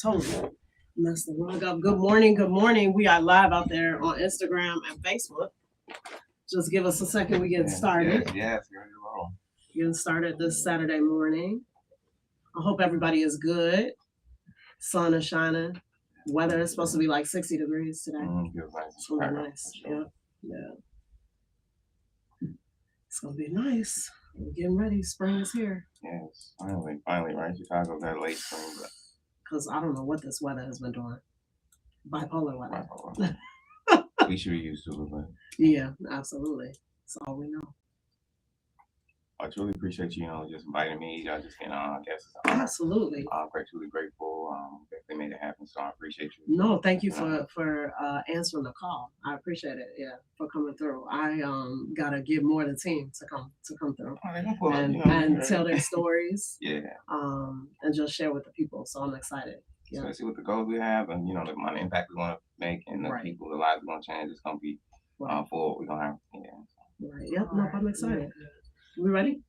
totally messed the rug up. Good morning. We are live out there on Instagram and Facebook. Just give us a second. We get started. Yes. Getting started this Saturday morning. I hope everybody is good. Sun is shining. Weather is supposed to be like 60 degrees today. It's gonna be nice. Sure. Yeah. It's gonna be nice. We're getting ready. Spring is here. Yes, finally, right? Chicago got late spring, but because I don't know what this weather has been doing. Bipolar weather. We should be used to it, but yeah, absolutely. That's all we know. I truly appreciate you, just inviting me. I just guess it's absolutely. I'm truly grateful that they made it happen. So I appreciate you. No, thank you for answering the call. I appreciate it. Yeah, for coming through. I gotta give more of the team to come through and tell their stories. Yeah. And just share with the people. So I'm excited. Yeah. Especially with the goals we have, and the amount of impact we want to make, and the people, the lives we want to change. It's gonna be for what we're gonna have. Yeah. Right. Yep. No, I'm excited. We ready?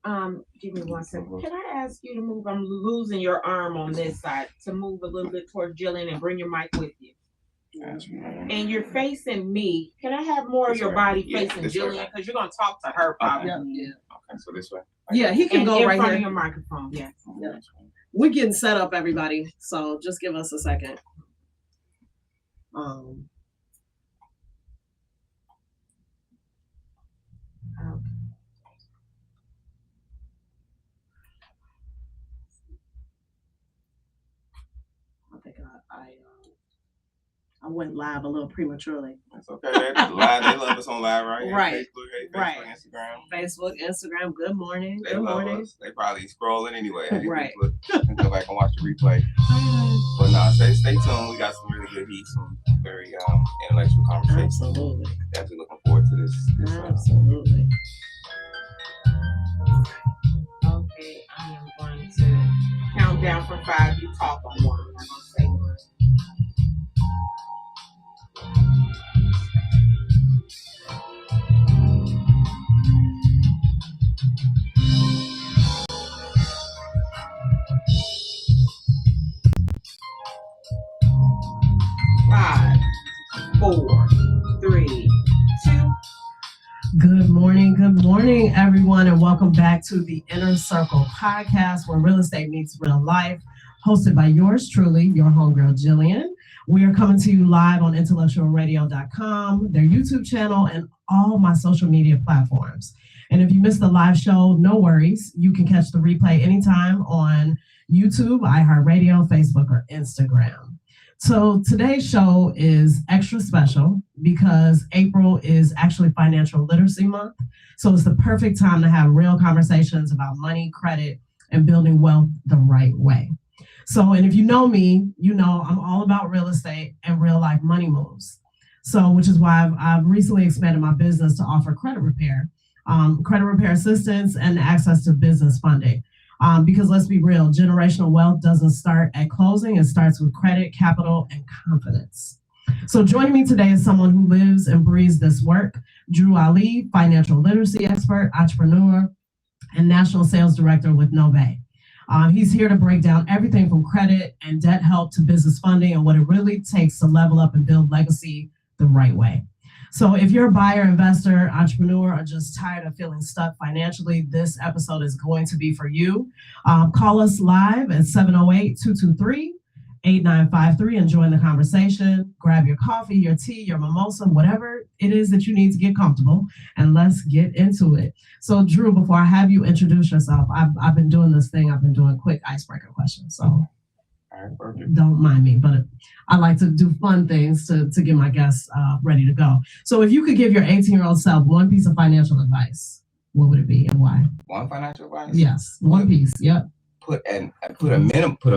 Give me 1 second. Can I ask you to move? I'm losing your arm on this side to move a little bit towards Jillian and bring your mic with you. And you're facing me. Can I have more of your body facing Jillian? Because you're going to talk to her probably. Yeah. Okay, so this way. Yeah, he can go right in front here. Of your microphone. Yeah. We're getting set up, everybody. So just give us a second. Okay. I think I went live a little prematurely. That's okay. Live, they love us on live, right? Right. Facebook, Instagram. Good morning. They love us. They probably scrolling anyway. Right. And go back and watch the replay. But no, stay tuned. We got some really good heat, some very intellectual conversations. Absolutely. Definitely looking forward to this. Absolutely. Okay, I am going to count down from 5. You talk on 1. I'm going to say 1. 5, 4, 3, 2. Good morning, everyone, and welcome back to the Inner Circle podcast, where real estate meets real life, hosted by yours truly, your Home Girl Jillian. We are coming to you live on intellectualradio.com, their YouTube channel, and all my social media platforms. And if you missed the live show, no worries. You can catch the replay anytime on YouTube, iHeartRadio, Facebook, or Instagram. So today's show is extra special because April is actually Financial Literacy Month. So it's the perfect time to have real conversations about money, credit, and building wealth the right way. So, and if you know me, you know I'm all about real estate and real life money moves. So, which is why I've recently expanded my business to offer credit repair assistance, and access to business funding. Because let's be real, generational wealth doesn't start at closing. It starts with credit, capital, and confidence. So joining me today is someone who lives and breathes this work, Drew Ali, financial literacy expert, entrepreneur, and national sales director with NOVAE. He's here to break down everything from credit and debt help to business funding and what it really takes to level up and build legacy the right way. So if you're a buyer, investor, entrepreneur, or just tired of feeling stuck financially, this episode is going to be for you. Call us live at 708-223-8953 and join the conversation. Grab your coffee, your tea, your mimosa, whatever it is that you need to get comfortable, and let's get into it. So Drew, before I have you introduce yourself, I've been doing this thing. I've been doing quick icebreaker questions. So don't mind me, but I like to do fun things to get my guests ready to go. So if you could give your 18-year-old self one piece of financial advice, what would it be and why? One financial advice? Yes, one piece. Yep. Put a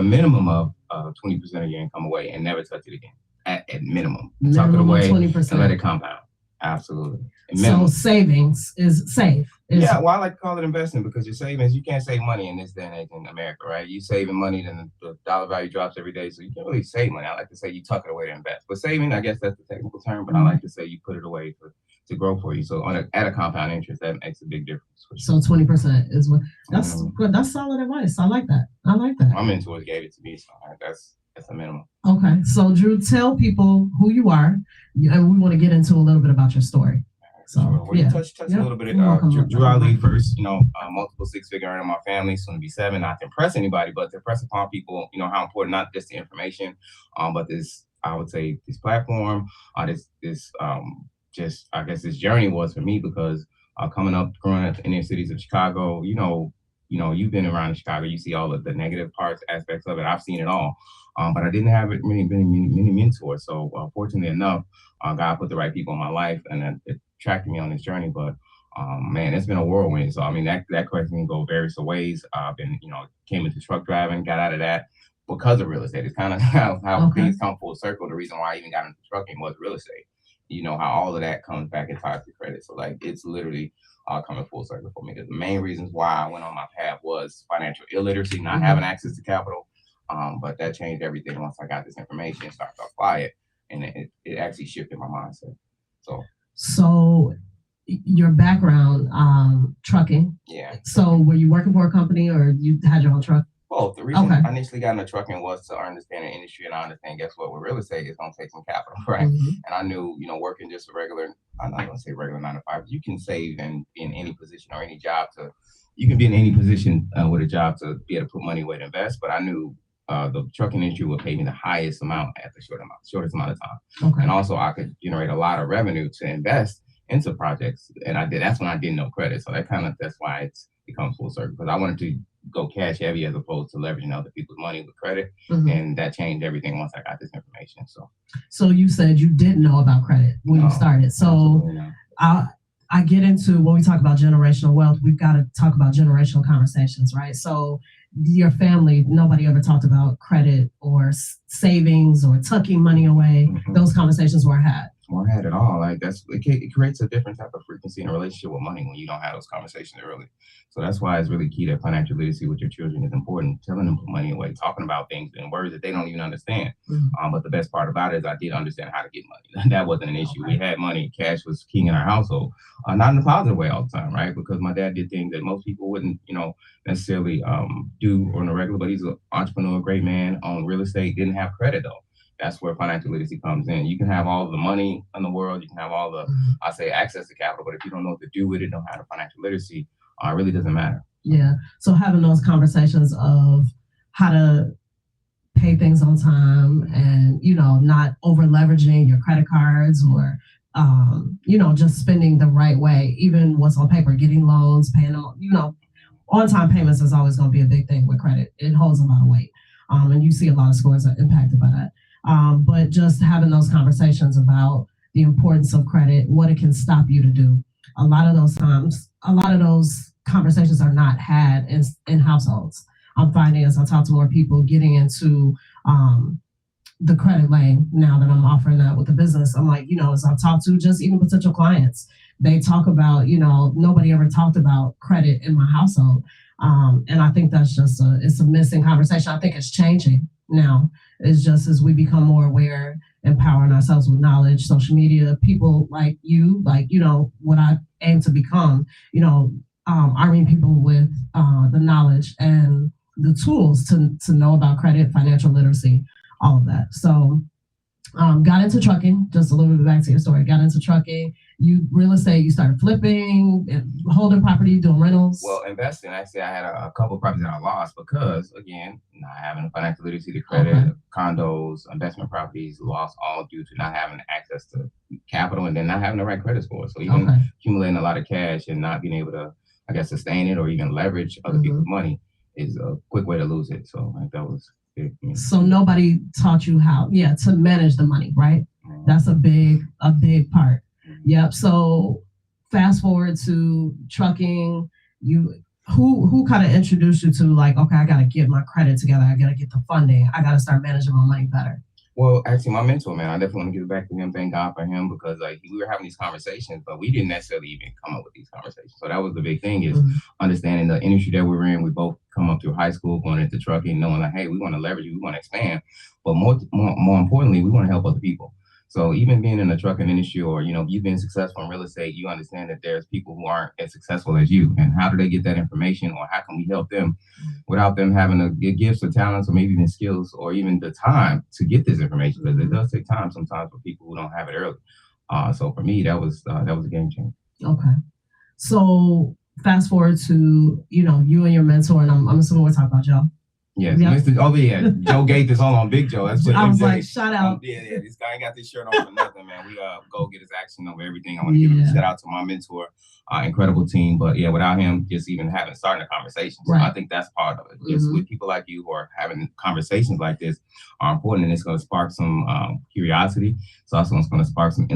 minimum of 20% of your income away and never touch it again. At minimum. Tuck it away 20%. And let it compound. Absolutely. So savings is safe. Yeah, well, I like to call it investing because your savings, you can't save money in this day and age in America, right? You saving money, then the dollar value drops every day, so you can't really save money. I like to say you tuck it away to invest. But saving, I guess that's the technical term, but I like to say you put it away to grow for you. So at a compound interest, that makes a big difference. So 20% is what, that's good. That's solid advice. I like that. My mentors gave it to me, so That's a minimum. Okay, so Drew, tell people who you are, and we want to get into a little bit about your story. So, sure. Well, yeah. you touch a little bit. Drew Ali first, multiple six-figure earner in my family, soon to be 7. Not to impress anybody, but to impress upon people, how important not just the information, but this, I would say, this platform, just I guess this journey was for me because coming up, growing up in the cities of Chicago, you've been around Chicago, you see all of the negative parts, aspects of it. I've seen it all, but I didn't have many mentors. So fortunately enough, God put the right people in my life, and it attracted me on this journey. But man, it's been a whirlwind. So I mean, that question can go various ways. I've been, came into truck driving, got out of that because of real estate. It's kind of how things come full circle. The reason why I even got into trucking was real estate. You know how all of that comes back and ties to credit. So like it's literally coming full circle for me. The main reasons why I went on my path was financial illiteracy, not having access to capital. But that changed everything once I got this information and started to apply it, and it actually shifted my mindset. So your background, trucking. Yeah. So were you working for a company or you had your own truck? Both. The reason I initially got into trucking was to understand the industry, and I understand, guess what, with real estate, it's going to take some capital, right? And I knew, working just a regular, I'm not going to say regular 9 to 5, you can save in any position or any job you can be in any position with a job to be able to put money away to invest. But I knew the trucking industry would pay me the highest amount at the shortest amount of time. And also I could generate a lot of revenue to invest into projects. And that's when I didn't know credit. So that's why it comes full circle, because I wanted to go cash heavy as opposed to leveraging other people's money with credit. And that changed everything once I got this information. So you said you didn't know about credit when you started. So I get into, when we talk about generational wealth, we've got to talk about generational conversations, right? So your family, nobody ever talked about credit or savings or tucking money away. Those conversations weren't had. Weren't had at all. Like it creates a different type of frequency in a relationship with money when you don't have those conversations early. So that's why it's really key that financial literacy with your children is important. Telling them to put money away, talking about things in words that they don't even understand. But the best part about it is I did understand how to get money. That wasn't an issue. We had money. Cash was king in our household. Not in a positive way all the time, right? Because my dad did things that most people wouldn't, necessarily do on a regular. But he's an entrepreneur, great man, owned real estate, didn't have credit though. That's where financial literacy comes in. You can have all the money in the world. You can have all the, I say, access to capital. But if you don't know what to do with it, don't have financial literacy, it really doesn't matter. Yeah. So having those conversations of how to pay things on time and, not over leveraging your credit cards or, just spending the right way, even what's on paper, getting loans, paying them, on-time payments is always going to be a big thing with credit. It holds a lot of weight. And you see a lot of scores are impacted by that. But just having those conversations about the importance of credit, what it can stop you to do. A lot of those conversations are not had in households. I'm finding as I talk to more people getting into the credit lane now that I'm offering that with the business. I'm like, as I talk to just even potential clients, they talk about, nobody ever talked about credit in my household. And I think that's just it's a missing conversation. I think it's changing now. It's just as we become more aware, empowering ourselves with knowledge, social media, people like you, what I aim to become, arming people with the knowledge and the tools to know about credit, financial literacy, all of that. So got into trucking, just a little bit back to your story, got into trucking, real estate, you started flipping, and holding property, doing rentals. Well, investing, actually, I had a couple of properties that I lost because, again, not having financial literacy to credit, condos, investment properties lost all due to not having access to capital and then not having the right credit score. So even accumulating a lot of cash and not being able to, I guess, sustain it or even leverage other people's money is a quick way to lose it. So that was big. So nobody taught you how, to manage the money, right? That's a big part. Yep. So fast forward to trucking, who kind of introduced you to like, okay, I got to get my credit together. I got to get the funding. I got to start managing my money better. Well, actually, my mentor, man, I definitely want to give it back to him. Thank God for him, because we were having these conversations, but we didn't necessarily even come up with these conversations. So that was the big thing, is understanding the industry that we're in. We both come up through high school, going into trucking, knowing like, hey, we want to leverage you, we want to expand, but more importantly, we want to help other people. So even being in the trucking industry, or you've been successful in real estate, you understand that there's people who aren't as successful as you, and how do they get that information, or how can we help them without them having the gifts or talents, or maybe even skills, or even the time to get this information, because it does take time sometimes for people who don't have it early. So for me, that was a game changer. Okay. So fast forward to you and your mentor, and I'm assuming we're talking about Joe. Yes, yeah. Mr. Oh yeah, Joe Gates. Hold on, Big Joe. That's what I was like, shout out. Yeah. This guy ain't got this shirt on for nothing, man. We go get his action over everything. I want to give a shout out to my mentor, incredible team. But yeah, without him, just even starting a conversation. So I think that's part of it. Just with people like you who are having conversations like this are important, and it's going to spark some curiosity. It's also going to spark some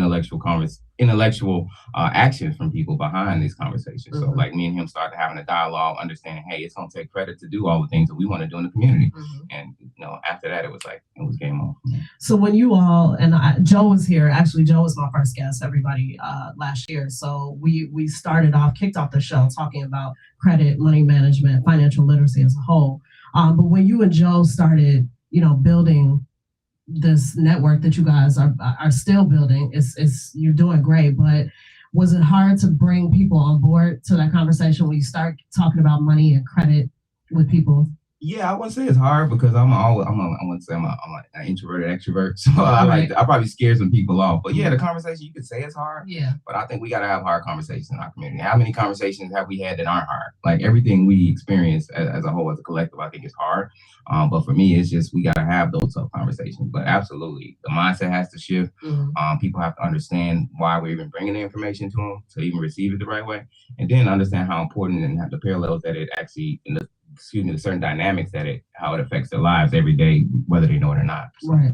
intellectual action from people behind these conversations. So like me and him started having a dialogue, understanding, hey, it's going to take credit to do all the things that we want to do in the community. And after that, it was game on. So when you all, and Joe was here, actually Joe was my first guest, everybody, last year. So we kicked off the show talking about credit, money management, financial literacy as a whole. But when you and Joe started, building this network that you guys are still building, you're doing great, but was it hard to bring people on board to that conversation when you start talking about money and credit with people? Yeah, I wouldn't say it's hard, because I'm an introverted extrovert, so I probably scare some people off. But yeah, the conversation, you could say it's hard. Yeah. But I think we gotta have hard conversations in our community. How many conversations have we had that aren't hard? Like everything we experience as a whole, as a collective, I think is hard. But for me, it's just we gotta have those tough conversations. But absolutely, the mindset has to shift. People have to understand why we're even bringing the information to them to even receive it the right way, and then understand how important and the parallels that it actually the certain dynamics how it affects their lives every day, whether they know it or not. Right.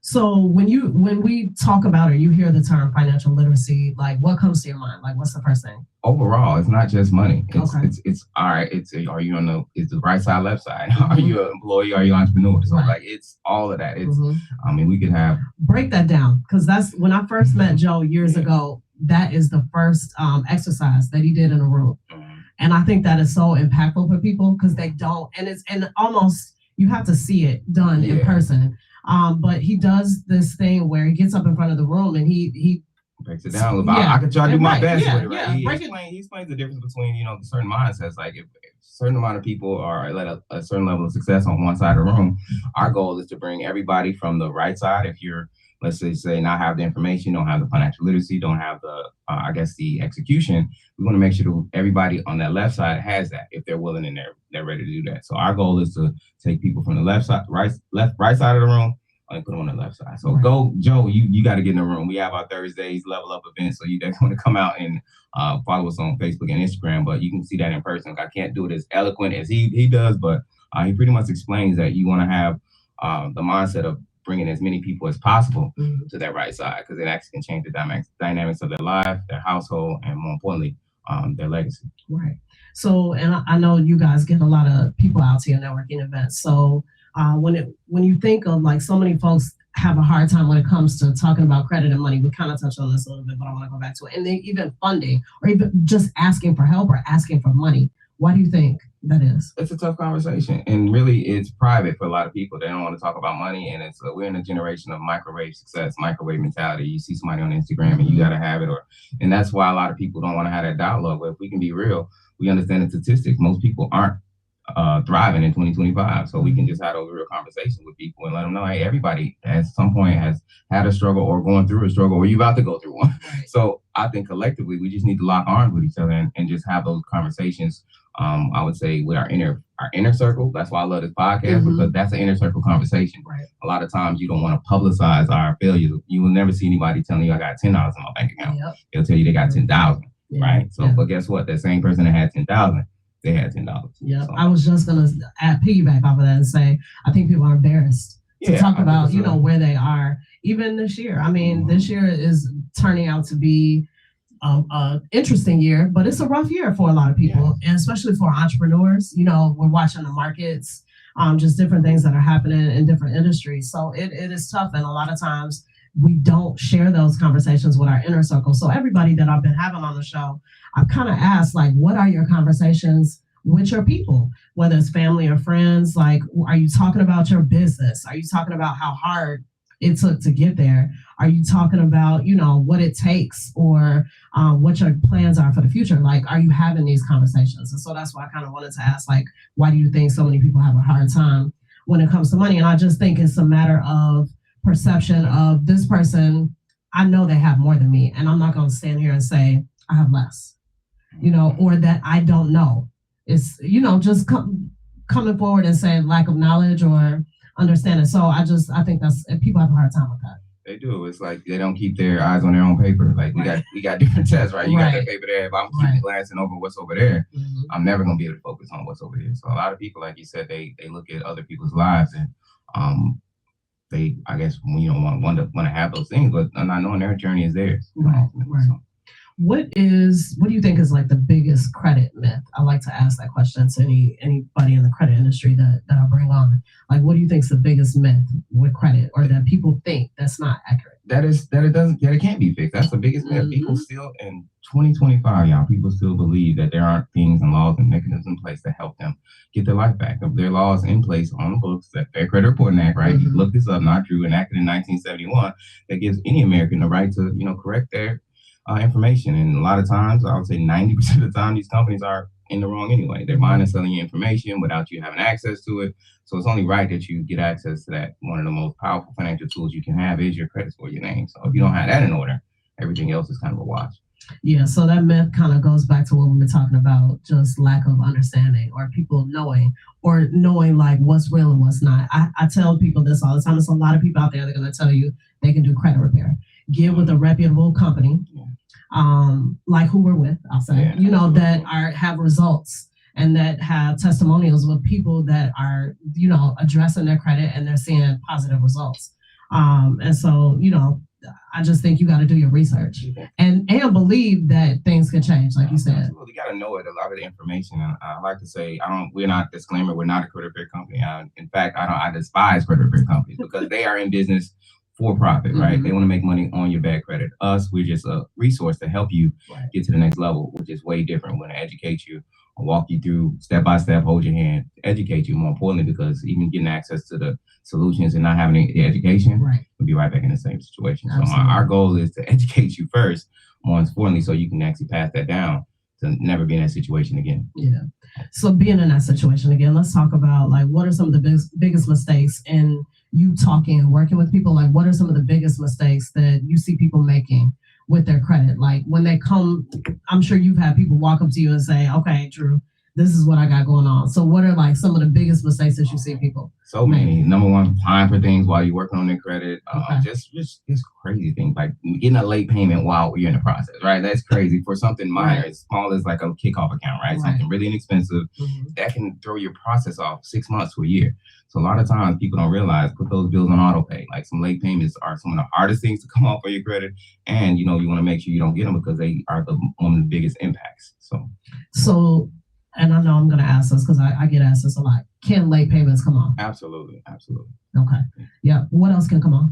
So when we talk about it, you hear the term financial literacy, like what comes to your mind? Like what's the first thing? Overall, it's not just money. It's all right. Are you is the right side, left side? Are you an employee? Are you an entrepreneur? So it's all of that. It's we could break that down, because that's when I first met Joe years ago. That is the first exercise that he did in a room. And I think that is so impactful for people, because they don't, and almost you have to see it done in person. But he does this thing where he gets up in front of the room and he breaks it down a little bit. I can try to do my best with it, right? He explains the difference between, certain mindsets. Like if a certain amount of people are at a certain level of success on one side of the room, our goal is to bring everybody from the right side. If you're, let's say not have the information, don't have the financial literacy, don't have the, the execution, we want to make sure that everybody on that left side has that, if they're willing and they're ready to do that. So our goal is to take people from the left side, right side of the room, and put them on the left side. So go, Joe, you got to get in the room. We have our Thursdays level up events, so you definitely want to come out and follow us on Facebook and Instagram, but you can see that in person. I can't do it as eloquent as he does, but he pretty much explains that you want to have the mindset of bringing as many people as possible to that right side, because it actually can change the dynamics of their life, their household, and more importantly, their legacy. Right. So, and I know you guys get a lot of people out to your networking events. So when you think of, like, so many folks have a hard time when it comes to talking about credit and money, we kind of touched on this a little bit, but I want to go back to it. And then even funding, or even just asking for help or asking for money. Why do you think that is? It's a tough conversation, and really it's private for a lot of people. They don't want to talk about money, and we're in a generation of microwave success, microwave mentality. You see somebody on Instagram and you got to have it, and that's why a lot of people don't want to have that dialogue. But if we can be real, we understand the statistics. Most people aren't thriving in 2025, so we can just have those real conversations with people and let them know, hey, everybody at some point has had a struggle or going through a struggle, or you're about to go through one. Right. So I think collectively we just need to lock arms with each other and just have those conversations. I would say with our inner circle. That's why I love this podcast, because that's an inner circle conversation. Right. A lot of times you don't want to publicize our failures. You will never see anybody telling you I got $10 in my bank account. Yep. They'll tell you they got 10,000. Yeah. Right. So, but guess what? That same person that had 10,000, they had $10. Yeah. So, I was just gonna piggyback off of that and say I think people are embarrassed to talk about where they are. Even this year, I mean, this year is turning out to be interesting year, but it's a rough year for a lot of people, and especially for entrepreneurs. We're watching the markets, just different things that are happening in different industries. So it is tough, and a lot of times we don't share those conversations with our inner circle. So everybody that I've been having on the show, I've kind of asked, like, what are your conversations with your people, whether it's family or friends? Like, are you talking about your business? Are you talking about how hard it took to get there? Are you talking about, what it takes, or what your plans are for the future? Like, are you having these conversations? And so that's why I kind of wanted to ask, like, why do you think so many people have a hard time when it comes to money? And I just think it's a matter of perception of this person. I know they have more than me, and I'm not going to stand here and say I have less, or that I don't know. It's, just coming forward and saying lack of knowledge or understanding. So I think people have a hard time with that. They do. It's like they don't keep their eyes on their own paper. Like we got different tests, right? You got that paper there. If I'm keeping glancing over what's over there, I'm never gonna be able to focus on what's over here. So a lot of people, like you said, they look at other people's lives and they, I guess, want to have those things, but not knowing their journey is theirs. Right. So. What do you think is like the biggest credit myth? I like to ask that question to anybody in the credit industry that I bring on. Like, what do you think is the biggest myth with credit, or that people think that's not accurate? That it can't be fixed. That's the biggest myth. People still, in 2025, y'all, people still believe that there aren't things and laws and mechanisms in place to help them get their life back. If there are laws in place on the books, that Fair Credit Reporting Act, right? You look this up, not true, enacted in 1971, that gives any American the right to, correct their information. And a lot of times, I would say 90% of the time, these companies are in the wrong anyway. They're buying and selling you information without you having access to it. So it's only right that you get access to that. One of the most powerful financial tools you can have is your credit score, your name. So if you don't have that in order, everything else is kind of a wash. Yeah, so that myth kind of goes back to what we were talking about, just lack of understanding, or people knowing like what's real and what's not. I tell people this all the time. There's a lot of people out there that are going to tell you they can do credit repair. Get with a reputable company, like who we're with, I'll say, that have results and that have testimonials with people that are, addressing their credit and they're seeing positive results. And so, I just think you got to do your research and believe that things can change, like you said. Absolutely. You got to know it. A lot of the information. I like to say, we're not we're not a credit repair company. In fact, I despise credit repair companies because they are in business for profit, right? They want to make money on your bad credit. Us, we're just a resource to help you get to the next level, which is way different. We're going to educate you, walk you through step by step, hold your hand, educate you, more importantly, because even getting access to the solutions and not having the education, we'll be right back in the same situation. Absolutely. So our goal is to educate you first, more importantly, so you can actually pass that down to never be in that situation again. Yeah. So being in that situation again, let's talk about like what are some of the biggest mistakes in you talking and working with people? Like, what are some of the biggest mistakes that you see people making with their credit? Like when they come, I'm sure you've had people walk up to you and say, okay, Drew, this is what I got going on. So what are like some of the biggest mistakes that you see people? So many. Number one, applying for things while you're working on their credit. Just crazy things like getting a late payment while you're in the process, right? That's crazy for something minor, as small as like a kickoff account, right? Something really inexpensive that can throw your process off 6 months to a year. So a lot of times people don't realize, put those bills on auto pay. Like some late payments are some of the hardest things to come off of your credit. And you want to make sure you don't get them because they are one of the biggest impacts. So, and I know I'm going to ask this because I get asked this a lot. Can late payments come off? Absolutely. Okay. Yeah. What else can come off?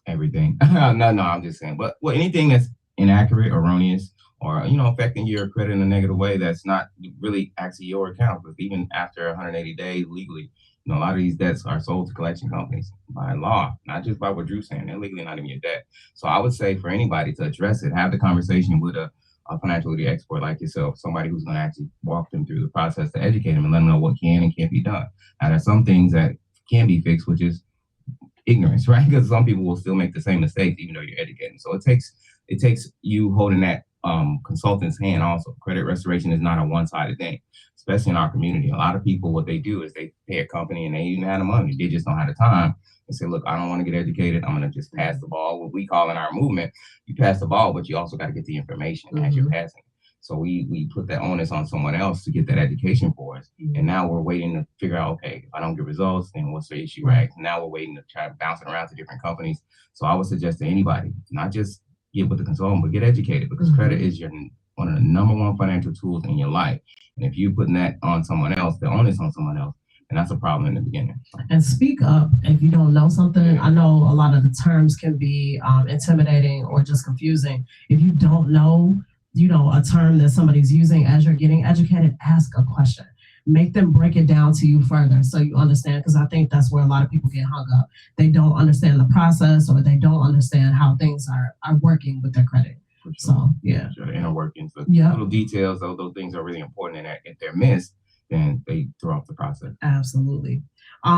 Everything. No, I'm just saying. But anything that's inaccurate, erroneous, or affecting your credit in a negative way, that's not really actually your account. Because even after 180 days legally, a lot of these debts are sold to collection companies by law, not just by what Drew's saying. They're legally not even your debt. So I would say for anybody to address it, have the conversation with a financial literacy expert like yourself, somebody who's going to actually walk them through the process to educate them and let them know what can and can't be done. Now, there's some things that can be fixed, which is ignorance, right? Because some people will still make the same mistakes even though you're educating. So it takes you holding that consultant's hand also. Credit restoration is not a one-sided thing, especially in our community. A lot of people, what they do is they pay a company and they even have the money. They just don't have the time and say, look, I don't want to get educated. I'm going to just pass the ball. What we call in our movement, you pass the ball, but you also got to get the information as you're passing. So we put that onus on someone else to get that education for us. And now we're waiting to figure out, okay, if I don't get results, then what's the issue, right? Now we're waiting to try to bounce it around to different companies. So I would suggest to anybody, not just get with the consultant, but get educated, because credit is one of the number one financial tools in your life. And if you're putting that on someone else, the onus on someone else, and that's a problem in the beginning. And speak up if you don't know something. I know a lot of the terms can be intimidating or just confusing. If you don't know, a term that somebody's using as you're getting educated, ask a question. make them break it down to you further so you understand, because I think that's where a lot of people get hung up. They don't understand the process, or they don't understand how things are working with their credit. For sure. So yeah, Sure, the inner workings, the yeah, little details, though those things are really important, and if they're missed, then they throw off the process. absolutely.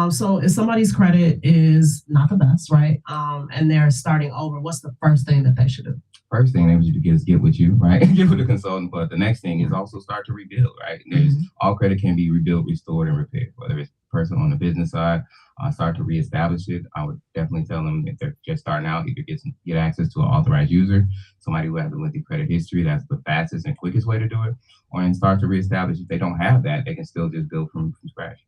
So if somebody's credit is not the best, right? And they're starting over, what's the first thing that they should do? First thing they should do is get with you, right? Get with the consultant. But the next thing is also start to rebuild, right? There's all credit can be rebuilt, restored, and repaired. Whether it's personal on the business side, start to reestablish it. I would definitely tell them if they're just starting out, either get access to an authorized user, somebody who has a lengthy credit history. That's the fastest and quickest way to do it. Or and start to reestablish. If they don't have that, they can still just build from scratch.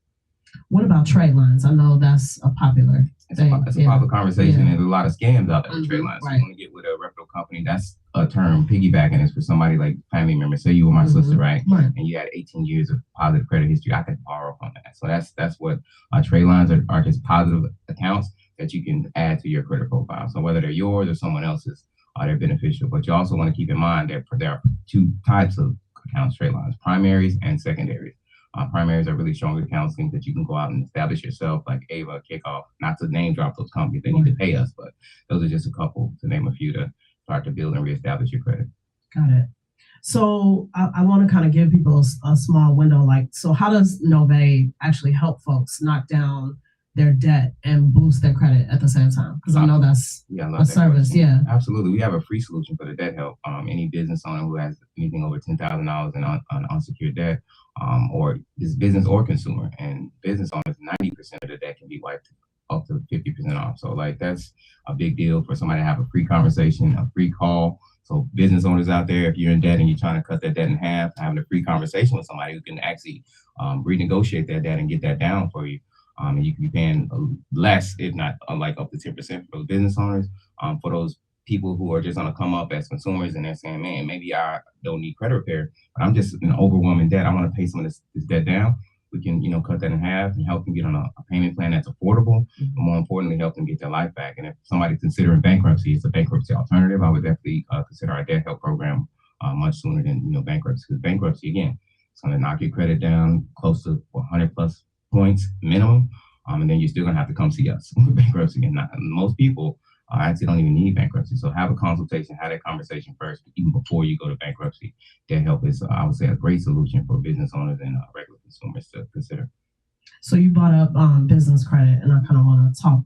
What about trade lines? I know that's a popular thing. It's a popular conversation, and there's a lot of scams out there with trade lines. So Right. you want to get with a reputable company. That's a term. Piggybacking is for somebody like family member. Say you were my sister, right? Right. And you had 18 years of positive credit history. I could borrow from that. So that's what trade lines are just positive accounts that you can add to your credit profile. So whether they're yours or someone else's, they're beneficial. But you also want to keep in mind that there are two types of accounts, trade lines: primaries and secondaries. Primaries are really strong accounts, things that you can go out and establish yourself, like Ava, Kickoff. Not to name drop those companies, they need to pay us, but those are just a couple to name a few to start to build and reestablish your credit. Got it. So I want to kind of give people a small window. Like, so how does NOVAE actually help folks knock down their debt and boost their credit at the same time? Because I know that's a service. Question. Yeah, absolutely. We have a free solution for the debt help. Any business owner who has anything over $10,000 in unsecured debt, or this business or consumer, and business owners, 90% of the debt can be wiped up to 50% off. So like that's a big deal for somebody to have a free conversation, a free call. So business owners out there, if you're in debt and you're trying to cut that debt in half, having a free conversation with somebody who can actually renegotiate that debt and get that down for you. And you can be paying less, if not like up to 10% for those business owners. For those people who are just on a come up as consumers and they're saying, man, maybe I don't need credit repair, but I'm just in overwhelming debt. I want to pay some of this debt down. We can, cut that in half and help them get on a payment plan that's affordable, but more importantly, help them get their life back. And if somebody's considering bankruptcy, it's a bankruptcy alternative. I would definitely consider our debt help program much sooner than bankruptcy, because bankruptcy, again, it's going to knock your credit down close to 100 plus points minimum, and then you're still going to have to come see us with bankruptcy. And most people actually don't even need bankruptcy. So have a consultation, have that conversation first, even before you go to bankruptcy. Debt help is, I would say, a great solution for business owners and regular consumers to consider. So you brought up business credit, and I kind of want to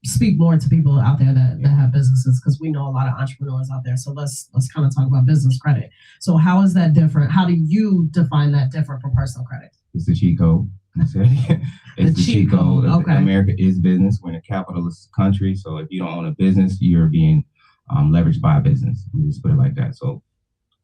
speak more to people out there that have businesses, because we know a lot of entrepreneurs out there. So let's kind of talk about business credit. So how is that different? How do you define that different from personal credit? It's the cheat code. It's the cheat code. Okay. America is business. We're in a capitalist country. So if you don't own a business, you're being leveraged by a business. We just put it like that. So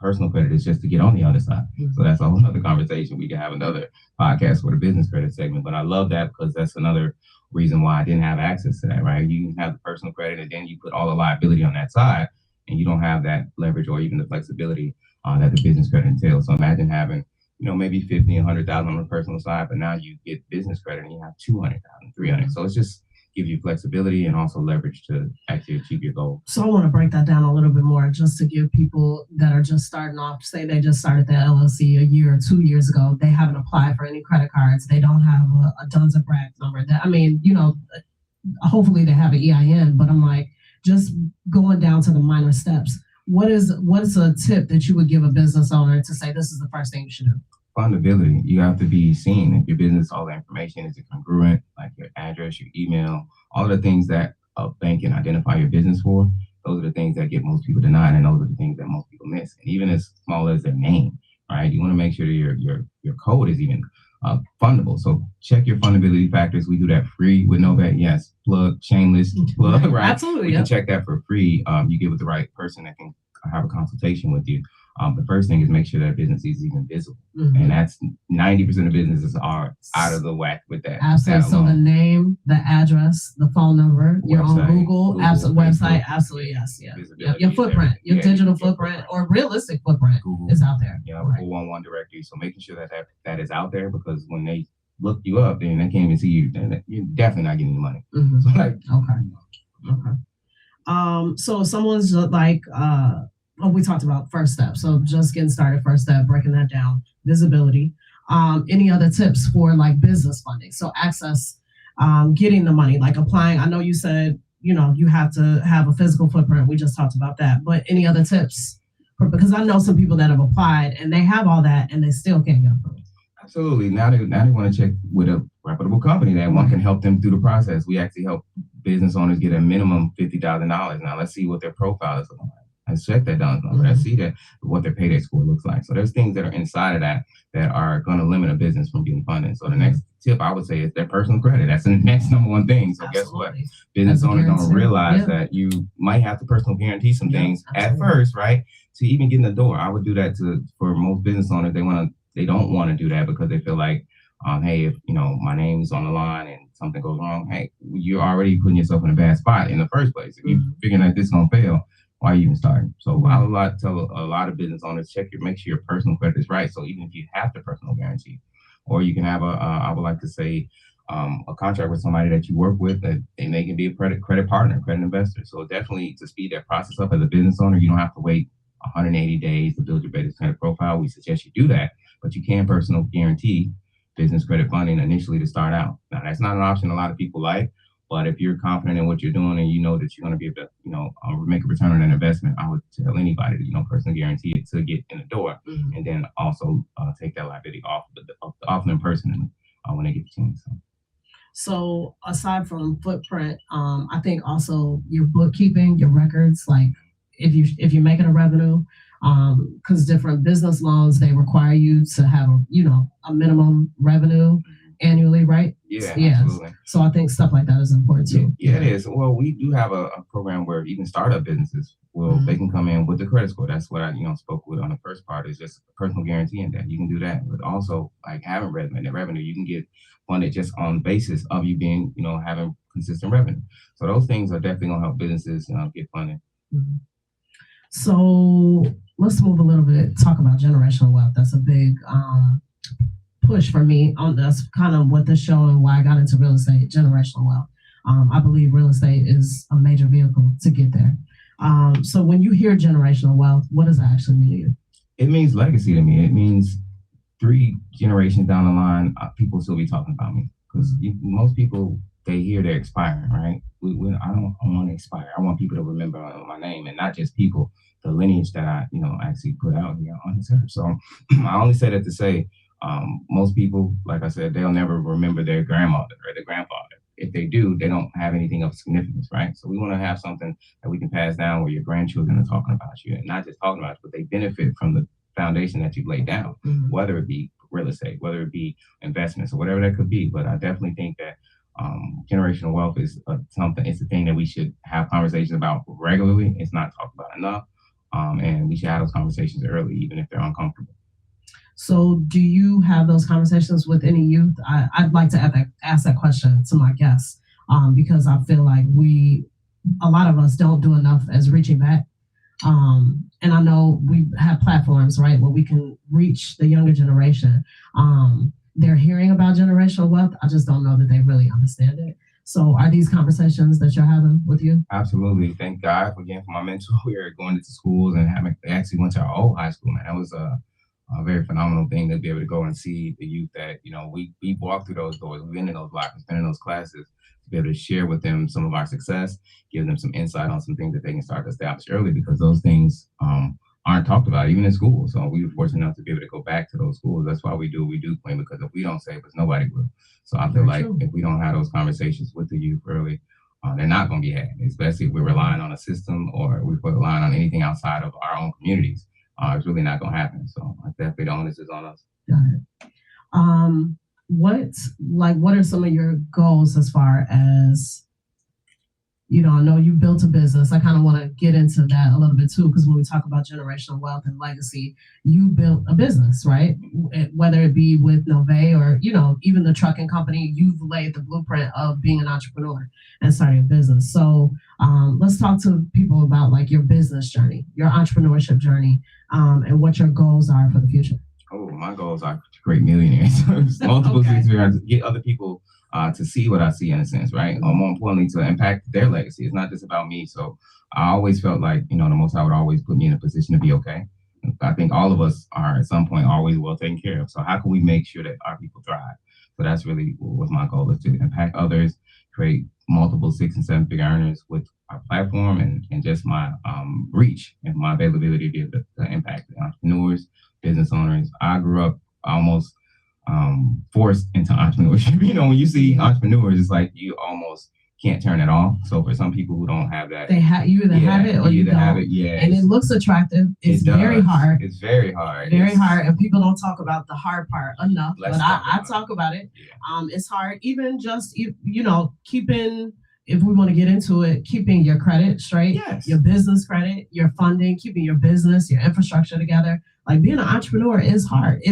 personal credit is just to get on the other side. So that's a whole other conversation. We can have another podcast for the business credit segment. But I love that, because that's another reason why I didn't have access to that, right? You have the personal credit, and then you put all the liability on that side, and you don't have that leverage or even the flexibility that the business credit entails. So imagine having maybe 50, 100,000 on the personal side, but now you get business credit and you have 200,000, 300. So it's just give you flexibility and also leverage to actually achieve your goal. So I want to break that down a little bit more, just to give people that are just starting off, say they just started their LLC a year or 2 years ago, they haven't applied for any credit cards, they don't have a Duns and Bradstreet number. Hopefully they have an EIN, but I'm like, just going down to the minor steps. What's a tip that you would give a business owner to say this is the first thing you should do? Fundability. You have to be seen. If your business, all the information is congruent, like your address, your email, all of the things that a bank can identify your business for, those are the things that get most people denied, and those are the things that most people miss. And even as small as their name, right? You want to make sure that your code is even fundable. So check your fundability factors. We do that free with NOVAE. Yes, plug, shameless plug, right? Absolutely. We can check that for free. You get with the right person that can have a consultation with you. The first thing is make sure that business is even visible. And that's 90% of businesses are out of the whack with that. Absolutely. So the name, the address, the phone number, you're on Google website. Absolutely. Yes. Yeah. Your footprint, your digital footprint or realistic footprint is out there. Yeah. Right. 411 directory. So making sure that is out there, because when they look you up, then they can't even see you. Then you're definitely not getting any money. So okay. So someone's like, we talked about first step. So just getting started, first step, breaking that down, visibility. Any other tips for like business funding? So access, getting the money, like applying. I know you said, you have to have a physical footprint. We just talked about that. But any other tips? Because I know some people that have applied and they have all that and they still can't get approved. Absolutely. Now they want to check with a reputable company that one can help them through the process. We actually help business owners get a minimum $50,000. Now let's see what their profile is looking like. Let's check that down. Let's see that what their payday score looks like. So there's things that are inside of that are going to limit a business from getting funded. So the next tip I would say is their personal credit. That's the next number one thing. So guess what? Business owners don't realize that you might have to personal guarantee some things at first, right? To even get in the door. I would do that for most business owners. They don't want to do that because they feel like, hey, if my name's on the line and something goes wrong, hey, you're already putting yourself in a bad spot in the first place. If you're figuring that this is gonna fail, why are you even starting? So I would tell a lot of business owners, make sure your personal credit is right. So even if you have the personal guarantee, or you can have I would like to say, a contract with somebody that you work with, and they can be a credit partner, credit investor. So definitely to speed that process up as a business owner, you don't have to wait 180 days to build your business credit profile. We suggest you do that, but you can personal guarantee business credit funding initially to start out. Now that's not an option a lot of people like, but if you're confident in what you're doing and you know that you're going to be able to, make a return on an investment, I would tell anybody to, personally guarantee it to get in the door, and then also take that liability off them personally when they get the chance. So aside from footprint, I think also your bookkeeping, your records, like if you're making a revenue, because different business loans, they require you to have a minimum revenue annually, right? Yeah, absolutely. So I think stuff like that is important too. Yeah, it is. Well, we do have a program where even startup businesses they can come in with the credit score. That's what I spoke with on the first part, is just personal guarantee in that. You can do that, but also like having revenue, you can get funded just on basis of you being having consistent revenue. So those things are definitely gonna help businesses get funded. So let's move a little bit, talk about generational wealth. That's a big push for me. That's kind of what this show and why I got into real estate, generational wealth. I believe real estate is a major vehicle to get there. So when you hear generational wealth, what does that actually mean to you? It means legacy to me. It means 3 generations down the line, people still be talking about me, because most people, they hear they're expiring, right? I don't want to expire. I want people to remember my name, and not just people, the lineage that I, actually put out here on this earth. So I only say that to say, most people, like I said, they'll never remember their grandmother or their grandfather. If they do, they don't have anything of significance, right? So we want to have something that we can pass down where your grandchildren are talking about you, and not just talking about you, but they benefit from the foundation that you've laid down, whether it be real estate, whether it be investments, or whatever that could be. But I definitely think that generational wealth is something. It's a thing that we should have conversations about regularly. It's not talked about enough, and we should have those conversations early, even if they're uncomfortable. So do you have those conversations with any youth? I'd like to ask that question to my guests, because I feel like a lot of us don't do enough as reaching back. And I know we have platforms, right, where we can reach the younger generation. They're hearing about generational wealth. I just don't know that they really understand it. So are these conversations that you're having with you? Absolutely. Thank God again for my mentor. We are going into schools and they actually went to our old high school, man. That was a very phenomenal thing to be able to go and see the youth that, we walked through those doors. We've been in those lockers, been in those classes, to be able to share with them some of our success, give them some insight on some things that they can start to establish early, because those things aren't talked about even in school. So we were fortunate enough to be able to go back to those schools. That's why we do what we do, Queen, because if we don't save us, nobody will. So I feel like if we don't have those conversations with the youth early, they're not going to be had, especially if we're relying on a system or we're relying on anything outside of our own communities. It's really not going to happen. So I definitely the onus is on us. Got it. What are some of your goals as far as, I know you built a business. I kind of want to get into that a little bit too, because when we talk about generational wealth and legacy, you built a business, right? Whether it be with NOVAE or, even the trucking company, you've laid the blueprint of being an entrepreneur and starting a business. So let's talk to people about like your business journey, your entrepreneurship journey, and what your goals are for the future. Oh, my goals are to create millionaires. Multiple experiences, get other people to see what I see, in a sense, right? Or more importantly, to impact their legacy. It's not just about me. So I always felt like, the Most High would always put me in a position to be okay. I think all of us are at some point always well taken care of. So how can we make sure that our people thrive? So that's really what my goal is, to impact others, create multiple 6 and 7 figure earners with our platform and just my reach and my availability to be able to impact entrepreneurs, business owners. I grew up almost forced into entrepreneurship. You know, when you see entrepreneurs, it's like you almost can't turn it off. So for some people who don't have that, you either have it or you don't. Have it, yeah. And it looks attractive. It's very hard. It's very hard. Very hard, and people don't talk about the hard part enough. But I talk about it. Yeah. It's hard, even just keeping. If we want to get into it, keeping your credit straight, your business credit, your funding, keeping your business, your infrastructure together. Like being an entrepreneur is hard.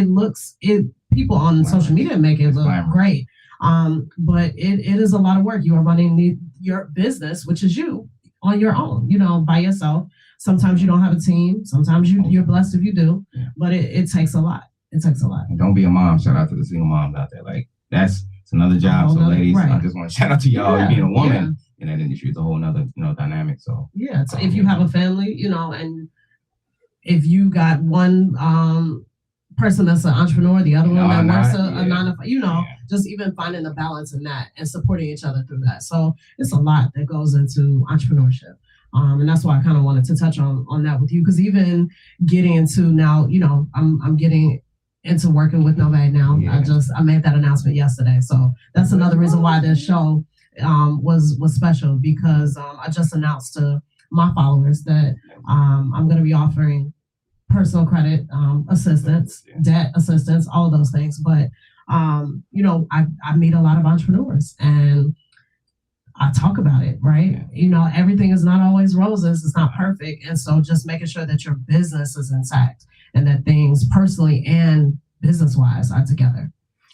People on social media make it look great. But it is a lot of work. You are running your business, which is you, on your own, by yourself. Sometimes you don't have a team. Sometimes you're blessed if you do, but it takes a lot. It takes a lot. And don't be a mom. Shout out to the single moms out there. Like it's another job. So ladies, I just want to shout out to y'all. You being a woman in that industry is a whole nother, dynamic. So so if you have a family, and if you got one person that's an entrepreneur, the other one that works a 9 to 5, just even finding the balance in that and supporting each other through that. So it's a lot that goes into entrepreneurship. And that's why I kind of wanted to touch on that with you, because even getting into now, I'm getting into working with NOVAE now. I made that announcement yesterday. So that's another reason why this show was special, because I just announced to my followers that I'm going to be offering personal credit assistance, debt assistance, all of those things. But I meet a lot of entrepreneurs and I talk about it, right? Everything is not always roses. It's not perfect. And so just making sure that your business is intact and that things personally and business-wise are together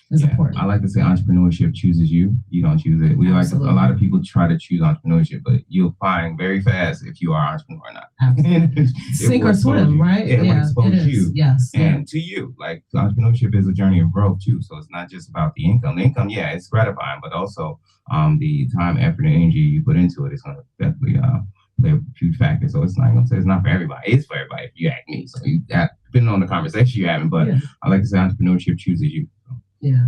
is important. I like to say entrepreneurship chooses you. You don't choose it. A lot of people try to choose entrepreneurship, but you'll find very fast if you are an entrepreneur or not. Absolutely. Sink or swim, right? It will expose you. Yes. And to you, like entrepreneurship is a journey of growth too. So it's not just about the income. The income, it's gratifying, but also the time, effort, and energy you put into it is going to definitely play a huge factor. So it's not going to say it's not for everybody. It's for everybody if you ask me. So depending on the conversation you're having, but I like to say entrepreneurship chooses you. Yeah.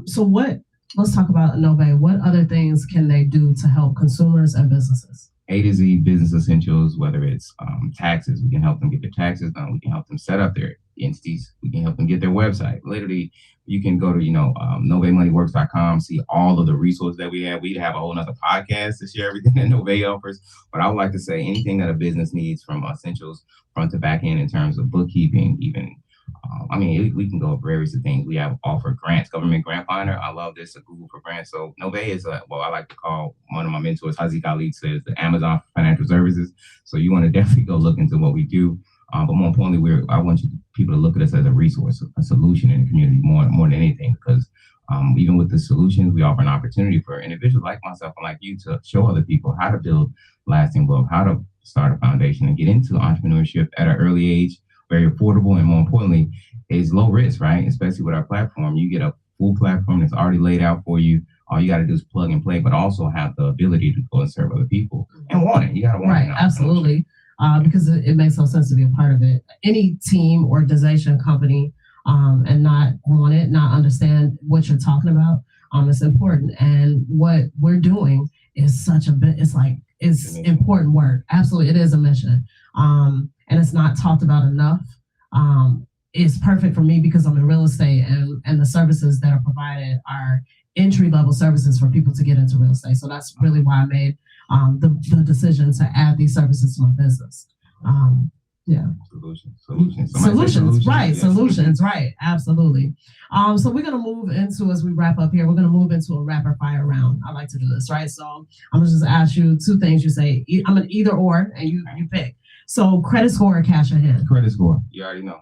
So let's talk about NOVAE. What other things can they do to help consumers and businesses? A to Z business essentials, whether it's taxes, we can help them get their taxes done. We can help them set up their entities. We can help them get their website. Literally, you can go to, NOVAEmoneyworks.com, see all of the resources that we have. We'd have a whole nother podcast to share everything that NOVAE offers. But I would like to say anything that a business needs, from essentials front to back end in terms of bookkeeping, even we can go over various things. We have offered grants, government grant finder. I love this, a Google for grants. So NOVAE is I like to call one of my mentors, Haziq Ali, says the Amazon for financial services. So you want to definitely go look into what we do. But more importantly, I want people to look at us as a resource, a solution in the community more than anything, because even with the solutions, we offer an opportunity for individuals like myself and like you to show other people how to build lasting wealth, how to start a foundation and get into entrepreneurship at an early age. Very affordable, and more importantly, is low risk, right? Especially with our platform. You get a full platform that's already laid out for you. All you got to do is plug and play, but also have the ability to go and serve other people and want it. You got to want it. Right, absolutely. Because it makes no sense to be a part of it. Any team, organization, company, and not want it, not understand what you're talking about, it's important. And what we're doing is it's important work. Absolutely, it is a mission. And it's not talked about enough. It's perfect for me because I'm in real estate, and the services that are provided are entry-level services for people to get into real estate. So that's really why I made the decision to add these services to my business. Solutions, right? Yes. Solutions, right? Absolutely. So we're gonna move into, as we wrap up here, we're gonna move into a rapid fire round. I like to do this, right? So I'm gonna just ask you two things. You say I'm an either or, and you pick. So credit score or cash in hand? Credit score. You already know.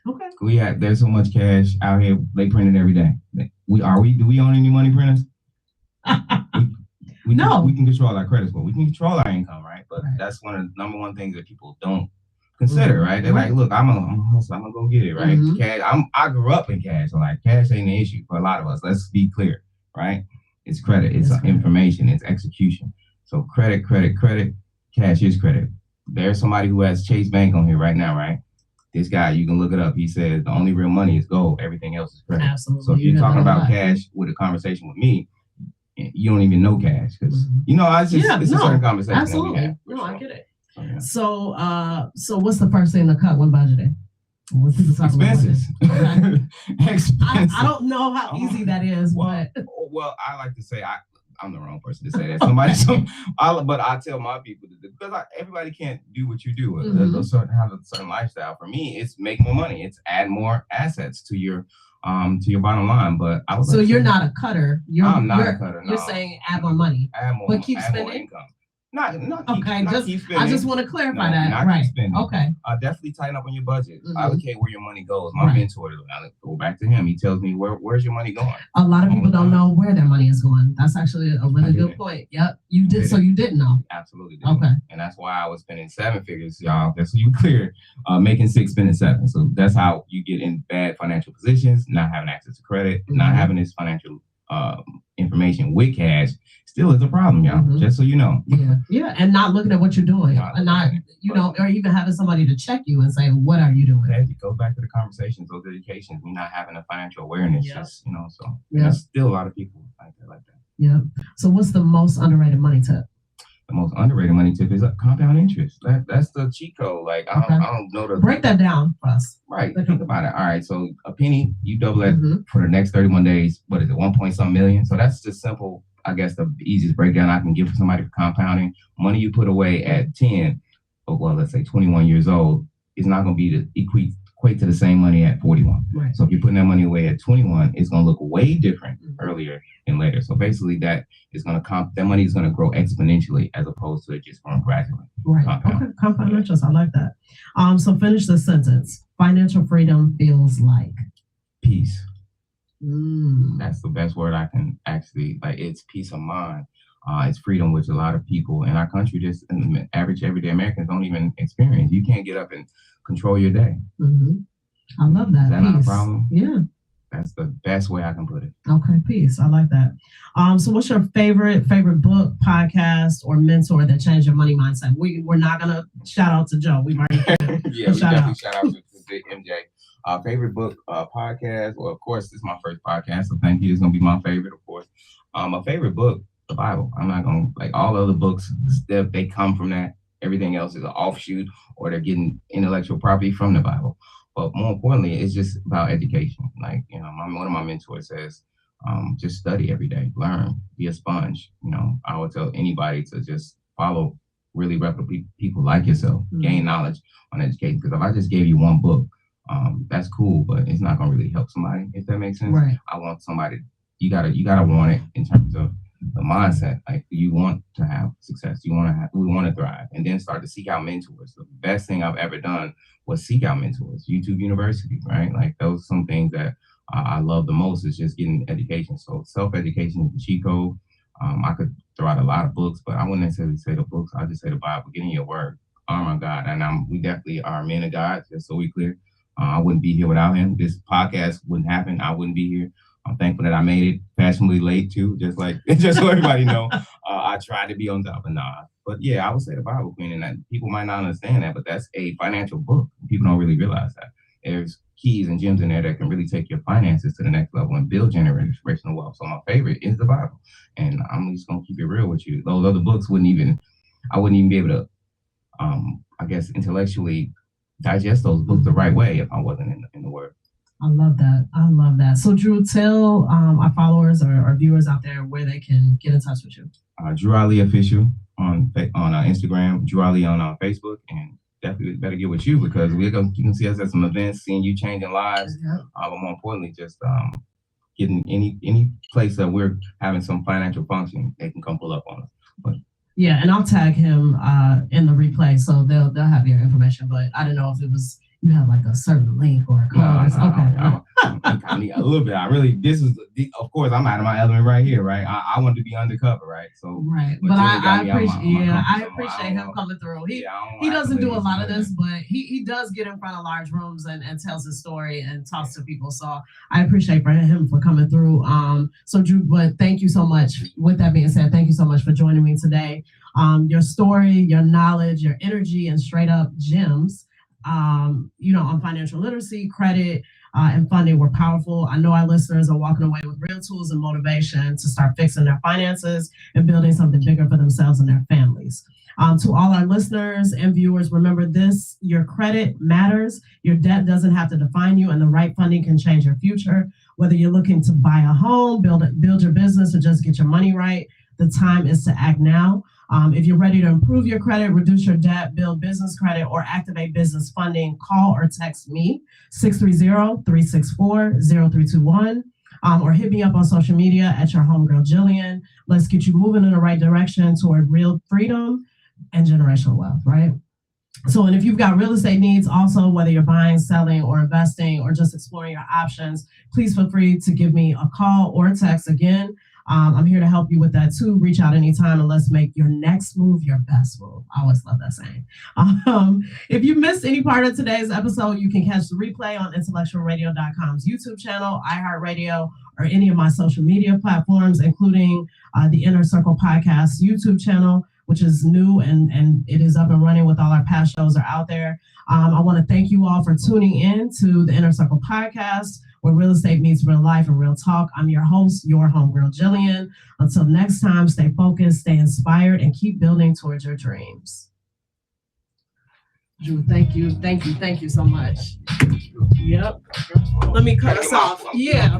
Okay. There's so much cash out here. They print it every day. Do we own any money printers? No. We can control our credit score. We can control our income, right? But that's one of the number one things that people don't consider, right? They're like, look, I'm a hustler. I'm gonna go get it, right? Cash. I grew up in cash, so like cash ain't an issue for a lot of us. Let's be clear, right? It's credit. It's information. It's execution. So credit. Cash is credit. There's somebody who has Chase Bank on here right now, right? This guy, you can look it up. He says the only real money is gold. Everything else is credit. Absolutely. So if you're talking about cash with a conversation with me, you don't even know cash because it's a certain conversation. Absolutely. That we have, I get it. So, yeah. So what's the first thing to cut when budgeting? When people talk Expenses. About budgeting? Okay. Expenses. I don't know how easy that is, but I like to say I'm the wrong person to say that. But I tell my people because everybody can't do what you do. Have a certain lifestyle. For me, it's make more money. It's add more assets to your bottom line. But you're not a cutter. I'm not a cutter. No. You're saying add more money, but keep spending. More income. Not keep spending. I just want to clarify that. Right. Keep spending. Okay. Definitely tighten up on your budget. Allocate where your money goes. My mentor, I go back to him. He tells me where's your money going. A lot of people don't know where their money is going. That's actually a really good point. Yep. You did. So you didn't know. Absolutely didn't. Okay. And that's why I was spending 7 figures, y'all. That's so you clear. Making 6, spending 7. So that's how you get in bad financial positions, not having access to credit, not having this financial information with cash still is a problem, y'all. Just so you know. Yeah, and not looking at what you're doing, and not or even having somebody to check you and say, "What are you doing?" It goes back to the conversations, those educations. We're not having a financial awareness, there's still a lot of people like that. Yeah. So, what's the most underrated money tip? The most underrated money tip is compound interest. That's the cheat code. Like I don't know the break that down for us. Right. Think about it. All right. So a penny, you double it for the next 31 days. What is it? 1 million. So that's just simple. I guess the easiest breakdown I can give for somebody for compounding. Money you put away at 10, let's say 21 years old, is not going to be to equate to the same money at 41. Right. So if you're putting that money away at 21, it's going to look way different earlier and later. So basically that money is going to grow exponentially as opposed to it just growing gradually. Right. Okay. Compound interest. I like that. So finish the sentence. Financial freedom feels like peace. That's the best word I can actually it's peace of mind. It's freedom, which a lot of people in our country, just average everyday Americans, don't even experience. You can't get up and control your day. I love that. Is that not a problem? Yeah. That's the best way I can put it. Okay, peace. I like that. So what's your favorite book, podcast, or mentor that changed your money mindset? We're not gonna shout out to Joe. We've already we definitely shout out to Big MJ. Favorite book, podcast. Well, of course, this is my first podcast, so thank you. It's gonna be my favorite, of course. My favorite book, the Bible. I'm not gonna all other books. They come from that. Everything else is an offshoot, or they're getting intellectual property from the Bible. But more importantly, it's just about education. One of my mentors says, just study every day, learn, be a sponge. I would tell anybody to just follow really reputable people like yourself, gain knowledge on education. Because if I just gave you one book, that's cool, but it's not gonna really help somebody, if that makes sense. Right. I want somebody, you gotta want it in terms of the mindset. You want to have success, we want to thrive, and then start to seek out mentors. The best thing I've ever done was seek out mentors. YouTube University, right? Those are some things that I love the most, is just getting education. So self-education is the cheat code. I could throw out a lot of books, but I wouldn't necessarily say the books. I just say the Bible, getting your word, armor of God. And we definitely are men of God, just so we clear. I wouldn't be here without him. This podcast wouldn't happen. I wouldn't be here. I'm thankful that I made it fashionably late too, just so everybody know. I tried to be on top, but yeah, I would say the Bible Queen, and that people might not understand that, but that's a financial book. People don't really realize that. There's keys and gems in there that can really take your finances to the next level and build generational wealth. So my favorite is the Bible, and I'm just gonna keep it real with you. Those other books I wouldn't even be able to, I guess, intellectually digest those books the right way if I wasn't in the Word. I love that. So Drew, tell our followers or our viewers out there where they can get in touch with you. Drew Ali Official on Instagram, Drew Ali on Facebook, and definitely better get with you because you can see us at some events, seeing you changing lives. But more importantly, just getting any place that we're having some financial function, they can come pull up on us. Yeah, and I'll tag him in the replay, so they'll have your information. But I don't know if it was you have a certain link or a code. I need a little bit. Of course, I'm out of my element right here, right? I want to be undercover, right? So right, but I appreciate him coming through. He doesn't do a lot of this, but he does get in front of large rooms and tells his story and talks to people. So I appreciate him for coming through. So Drew, but thank you so much. With that being said, thank you so much for joining me today. Your story, your knowledge, your energy, and straight up gems on financial literacy, credit, and funding were powerful. I know our listeners are walking away with real tools and motivation to start fixing their finances and building something bigger for themselves and their families. To all our listeners and viewers, remember this: your credit matters. Your debt doesn't have to define you, and the right funding can change your future. Whether you're looking to buy a home, build your business, or just get your money right, the time is to act now. If you're ready to improve your credit, reduce your debt, build business credit, or activate business funding, call or text me, 630-364-0321, or hit me up on social media at your Home Girl Jillian. Let's get you moving in the right direction toward real freedom and generational wealth, right? So, and if you've got real estate needs also, whether you're buying, selling, or investing, or just exploring your options, please feel free to give me a call or a text. Again, I'm here to help you with that too. Reach out anytime and let's make your next move your best move. I always love that saying. If you missed any part of today's episode, you can catch the replay on intellectualradio.com's YouTube channel, iHeartRadio, or any of my social media platforms, including the Inner Circle Podcast YouTube channel, which is new and it is up and running with all our past shows are out there. I want to thank you all for tuning in to the Inner Circle Podcast, where real estate meets real life and real talk. I'm your host, your Home Girl Jillian. Until next time, stay focused, stay inspired, and keep building towards your dreams. Drew, thank you so much. Yep. Let me cut us off. Yeah.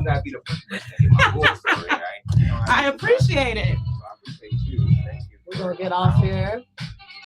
I appreciate it. I appreciate you. Thank you. We're going to get off here.